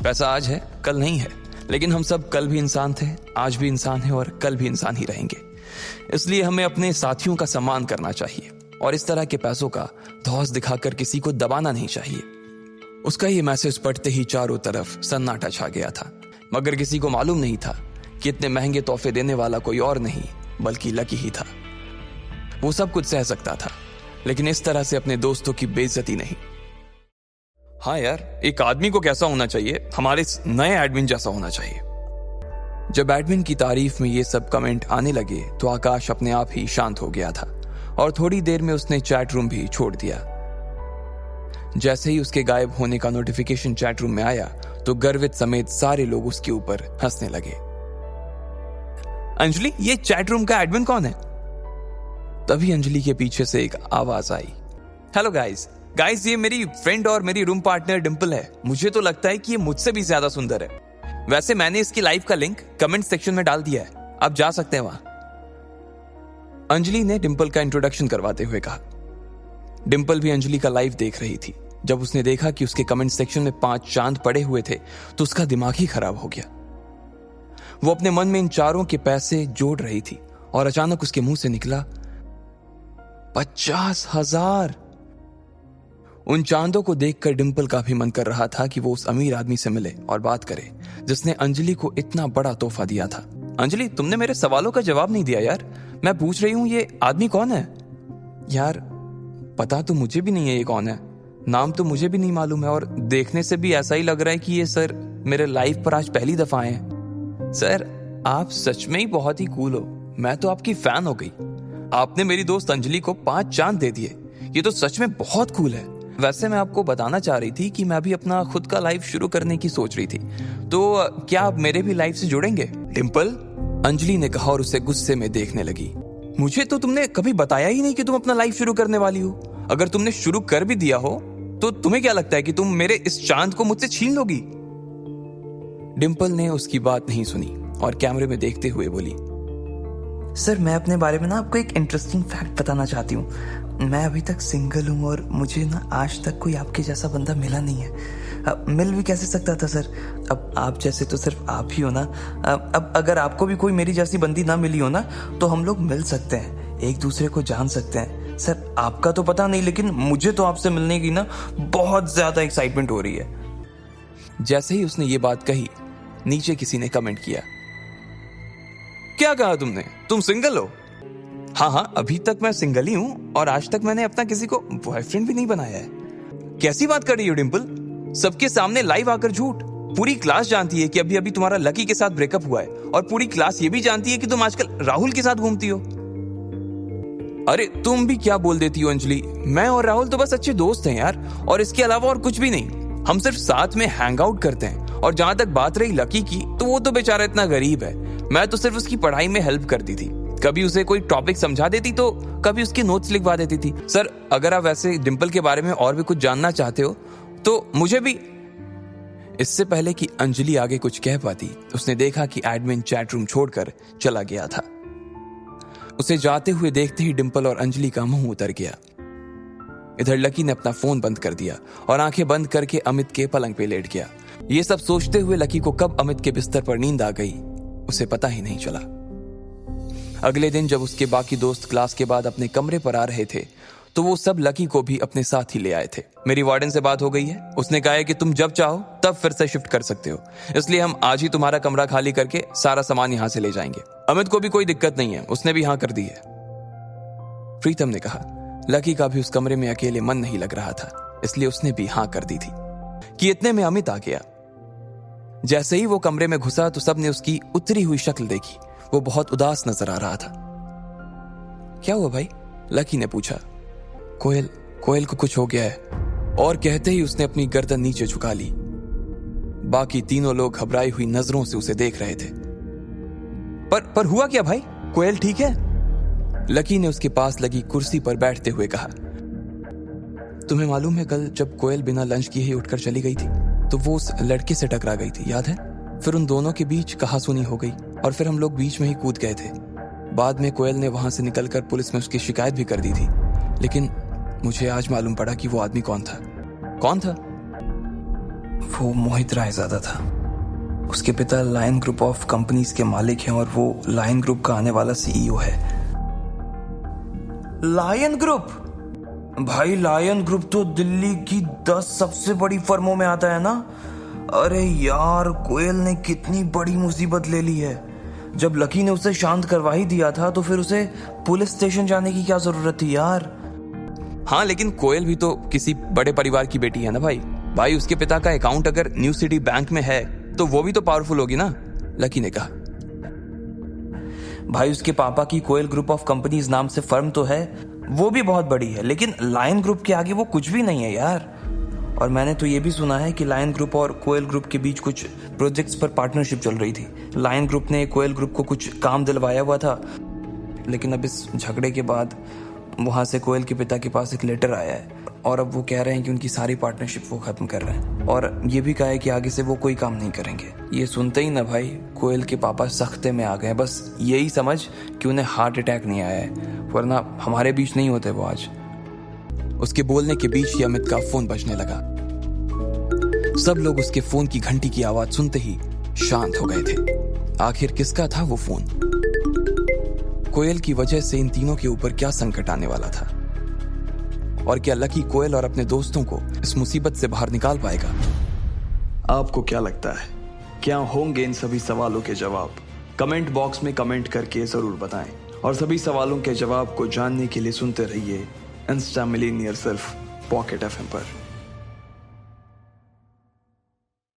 पैसा आज है, कल नहीं है, लेकिन हम सब कल भी इंसान थे, आज भी इंसान हैं और कल भी इंसान ही रहेंगे। इसलिए हमें अपने साथियों का सम्मान करना चाहिए और इस तरह के पैसों का धौंस दिखाकर किसी को दबाना नहीं चाहिए। उसका ये मैसेज पढ़ते ही चारों तरफ सन्नाटा छा गया था, मगर किसी को मालूम नहीं था कि इतने महंगे तोहफे देने वाला कोई और नहीं बल्कि लकी ही था। वो सब कुछ सह सकता था, लेकिन इस तरह से अपने दोस्तों की बेइज्जती नहीं। हाँ यार, एक आदमी को कैसा होना चाहिए? हमारे नए एडमिन जैसा होना चाहिए। जब एडमिन की तारीफ में ये सब कमेंट आने लगे तो आकाश अपने आप ही शांत हो गया था और थोड़ी देर में उसने चैट रूम भी छोड़ दिया। जैसे ही उसके गायब होने का नोटिफिकेशन चैट रूम में आया तो गर्वित समेत सारे लोग उसके ऊपर हंसने लगे। अंजलि, ये चैट रूम का एडमिन कौन है? तभी अंजलि के पीछे से एक आवाज आई। हेलो गाइस, ये मेरी फ्रेंड और मेरी रूम पार्टनर डिंपल है। मुझे तो लगता है कि ये मुझसे भी ज्यादा सुंदर है। वैसे मैंने इसकी लाइव का लिंक कमेंट सेक्शन में डाल दिया है, आप जा सकते हैं वहां। अंजलि ने डिंपल का इंट्रोडक्शन करवाते हुए कहा। डिंपल भी अंजलि का लाइव देख रही थी। जब उसने देखा कि उसके कमेंट सेक्शन में 5 चांद पड़े हुए थे तो उसका दिमाग ही खराब हो गया। वो अपने मन में इन चारों के पैसे जोड़ रही थी और अचानक उसके मुंह से निकला 50,000। उन चांदों को देखकर डिंपल का भी मन कर रहा था कि वो उस अमीर आदमी से मिले और बात करे जिसने अंजलि को इतना बड़ा तोहफा दिया था। अंजलि, तुमने मेरे सवालों का जवाब नहीं दिया यार। मैं पूछ रही हूं ये आदमी कौन है? यार पता तो मुझे भी नहीं है ये कौन है, नाम तो मुझे भी नहीं मालूम है और देखने से भी ऐसा ही लग रहा है कि ये सर मेरे लाइफ पर आज पहली दफा आए हैं। सर आप सच में ही बहुत ही कूल हो, मैं तो आपकी फैन हो गई। आपने मेरी दोस्त अंजलि को 5 चांद दे दिए, ये तो सच में बहुत कूल है। वैसे मैं आपको बताना चाह रही थी कि मैं भी अपना खुद का लाइफ शुरू करने की सोच रही थी, तो क्या आप मेरे भी लाइफ से जुड़ेंगे? डिंपल, अंजलि ने कहा और उसे गुस्से में देखने लगी। मुझे तो तुमने कभी बताया ही नहीं कि तुम अपना लाइफ शुरू करने वाली हो। अगर तुमने शुरू कर भी दिया हो तो तुम्हें क्या लगता है कि तुम मेरे इस चांद को मुझसे छीन लोगी? डिंपल ने उसकी बात नहीं सुनी और कैमरे में देखते हुए बोली, सर मैं अपने बारे में ना आपको एक इंटरेस्टिंग फैक्ट बताना चाहती हूँ। मैं अभी तक सिंगल हूँ और मुझे ना आज तक कोई आपके जैसा बंदा मिला नहीं है। अब मिल भी कैसे सकता था सर? अब आप जैसे तो सिर्फ आप ही हो ना। अब अगर आपको भी कोई मेरी जैसी बंदी ना मिली हो ना तो हम लोग मिल सकते हैं, एक दूसरे को जान सकते हैं। सर आपका तो पता नहीं, लेकिन मुझे तो आपसे मिलने की ना बहुत ज्यादा एक्साइटमेंट हो रही है। जैसे ही उसने ये बात कही नीचे किसी ने कमेंट किया, क्या कहा तुमने? तुम सिंगल हो? हाँ, अभी तक मैं सिंगल ही हूं और आज तक मैंने अपना किसी को बॉयफ्रेंड भी नहीं बनाया है। कैसी बात कर रही हो डिंपल? सबके सामने लाइव आकर झूठ। पूरी क्लास जानती है कि अभी अभी तुम्हारा लकी के साथ ब्रेकअप हुआ है और पूरी क्लास ये भी जानती है कि तुम आजकल राहुल के साथ घूमती हो। अरे तुम भी क्या बोल देती हो अंजलि? मैं और राहुल तो बस अच्छे दोस्त हैं यार, और इसके अलावा और कुछ भी नहीं। हम सिर्फ साथ में हैंग आउट करते हैं। और जहां तक बात रही लकी की, तो वो तो बेचारा इतना गरीब है। मैं तो सिर्फ उसकी पढ़ाई में हेल्प करती थी, कभी उसे कोई टॉपिक समझा देती तो कभी उसके नोट्स लिखवा देती थी। सर अगर आप वैसे डिंपल के बारे में और भी कुछ जानना चाहते हो तो मुझे भी। इससे पहले कि अंजलि आगे कुछ कह पाती, उसने देखा कि एडमिन चैट रूम छोड़कर चला गया था। उसे जाते हुए देखते ही डिंपल और अंजलि का मुंह उतर गया। इधर लकी ने अपना फोन बंद कर दिया और आंखें बंद करके अमित के पलंग पे लेट गया। ये सब सोचते हुए लकी को कब अमित के बिस्तर पर नींद आ गई उसे पता ही नहीं चला। अगले दिन जब उसके बाकी दोस्त क्लास के बाद अपने कमरे पर आ रहे थे तो वो सब लकी को भी अपने साथ ही ले आए थे। मेरी वार्डन से बात हो गई है, उसने कहा है कि तुम जब चाहो तब फिर से शिफ्ट कर सकते हो, इसलिए हम आज ही तुम्हारा कमरा खाली करके सारा सामान यहाँ से ले जाएंगे। अमित को भी कोई दिक्कत नहीं है, उसने भी हाँ कर दी है। प्रीतम ने कहा। लकी का भी उस कमरे में अकेले मन नहीं लग रहा था, इसलिए उसने भी हाँ कर दी थी कि इतने में अमित आ गया। जैसे ही वो कमरे में घुसा तो सबने उसकी उतरी हुई शक्ल देखी। वो बहुत उदास नजर आ रहा था। क्या हुआ भाई? लकी ने पूछा। कोयल को कुछ हो गया है, और कहते ही उसने अपनी गर्दन नीचे झुका ली। बाकी तीनों लोग घबराई हुई नजरों से उसे देख रहे थे। पर हुआ क्या भाई? कोयल ठीक है? लकी ने उसके पास लगी कुर्सी पर बैठते हुए कहा। तुम्हें मालूम है कल जब कोयल बिना लंच किए ही उठकर चली गई थी तो वो उस लड़के से टकरा गई थी, याद है? फिर उन दोनों के बीच कहासुनी हो गई और फिर हम लोग बीच में ही कूद गए थे। बाद में कोयल ने वहां से निकलकर पुलिस में उसकी शिकायत भी कर दी थी, लेकिन मुझे आज मालूम पड़ा कि वो आदमी कौन था। कौन था? वो मोहित रायजादा था। उसके पिता लायन ग्रुप ऑफ कंपनीज के मालिक हैं और वो लायन ग्रुप का आने वाला सीईओ है। Lion group? भाई लायन ग्रुप तो दिल्ली की 10 सबसे बड़ी फर्मों में आता है ना। अरे यार, कोयल ने कितनी बड़ी मुसीबत ले ली है। जब लकी ने उसे शांत करवा ही दिया था तो फिर उसे पुलिस स्टेशन जाने की क्या जरूरत थी यार। हाँ, लेकिन कोयल भी तो किसी बड़े परिवार की बेटी है ना भाई। उसके पिता का अकाउंट अगर न्यू सिटी बैंक में है तो वो भी तो पावरफुल होगी ना, लकी ने कहा। भाई उसके पापा की कोयल ग्रुप ऑफ कंपनीज नाम से फर्म तो है, वो भी बहुत बड़ी है, लेकिन लायन ग्रुप के आगे वो कुछ भी नहीं है यार। और मैंने तो ये भी सुना है कि लायन ग्रुप और कोयल ग्रुप के बीच कुछ प्रोजेक्ट्स पर पार्टनरशिप चल रही थी। लायन ग्रुप ने कोयल ग्रुप को कुछ काम दिलवाया हुआ था, लेकिन अब इस झगड़े के बाद वहां से कोयल के पिता के पास एक लेटर आया है और अब वो कह रहे हैं कि उनकी सारी पार्टनरशिप वो खत्म कर रहे हैं और ये भी कहा है कि आगे से वो कोई काम नहीं करेंगे। ये सुनते ही ना भाई कोयल के पापा सख्ते में आ गए। बस यही समझ कि उन्हें हार्ट अटैक नहीं आया है, वरना हमारे बीच नहीं होते वो आज। उसके बोलने के बीच ही अमित का फोन बजने लगा। सब लोग उसके फोन की घंटी की आवाज सुनते ही शांत हो गए थे। आखिर किसका था वो फोन? कोयल की वजह से इन तीनों के ऊपर क्या संकट आने वाला था? और क्या लकी कोयल और अपने दोस्तों को इस मुसीबत से बाहर निकाल पाएगा? आपको क्या लगता है, क्या होंगे इन सभी सवालों के जवाब? कमेंट बॉक्स में कमेंट करके जरूर बताएं और सभी सवालों के जवाब को जानने के लिए सुनते रहिए इंस्टा मिलीनियर सिर्फ पॉकेट एफएम पर।